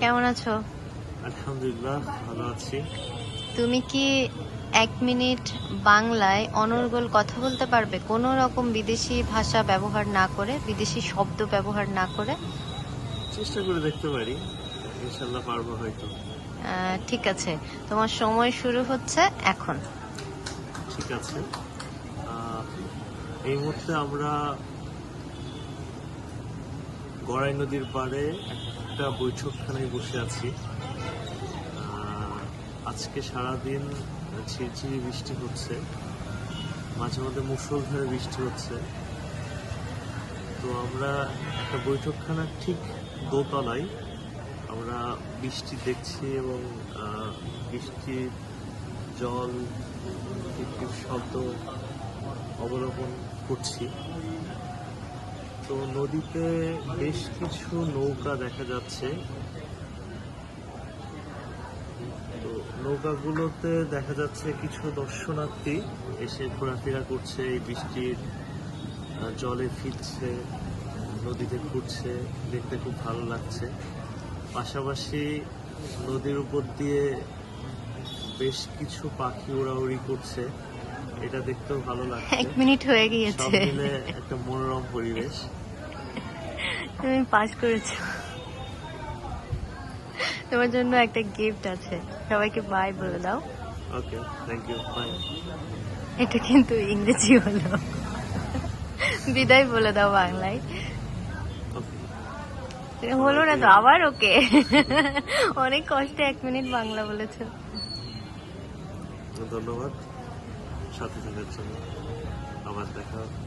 কেমন আছো? আলহামদুলিল্লাহ, ভালো আছি। তুমি কি 1 মিনিট বাংলায় অনর্গল কথা বলতে পারবে, কোনো রকম বিদেশি ভাষা ব্যবহার না করে, বিদেশি শব্দ ব্যবহার না করে? চেষ্টা করে দেখতে পারি, ইনশাল্লাহ পারবো হয়তো। ঠিক আছে, তোমার সময় শুরু হচ্ছে এখন। ঠিক আছে। এই মুহূর্তে আমরা গড়াই নদীর পাড়ে একটা বৈঠকখানায় বসে আছি। আজকে সারাদিন ঝিরঝিরি বৃষ্টি হচ্ছে, মাঝে মধ্যে মুষলধারে বৃষ্টি হচ্ছে। তো আমরা একটা বৈঠকখানার ঠিক দোতলায় আমরা বৃষ্টি দেখছি এবং বৃষ্টির জল, টিপটিপ শব্দ অবলোকন করছি। তো নদীতে বেশ কিছু নৌকা দেখা যাচ্ছে। তো নৌকাগুলোতে দেখা যাচ্ছে কিছু দর্শনার্থী এসে ঘোরাফেরা করছে, এই বৃষ্টির জলে ফিরছে, নদীতে ঘুরছে, দেখতে খুব ভালো লাগছে। পাশাপাশি নদীর উপর দিয়ে বেশ কিছু পাখি উড়াউড়ি করছে, এটা দেখতেও ভালো লাগছে। 1 মিনিট হয়ে সব গিয়েছে। মিলে একটা মনোরম পরিবেশ। তুমি পাস করেছো। তোমার জন্য একটা গিফট আছে, সবাইকে বাই বলে দাও। ওকে, থ্যাংক ইউ, বাই। এটা কিন্তু ইংরেজি হলো, বিদায় বলে দাও বাংলায়। হলো না তো, আবার ওকে। অনেক কষ্টে 1 মিনিট বাংলা বলেছো। ধন্যবাদ সাথে থাকার জন্য। আবার দেখা হবে।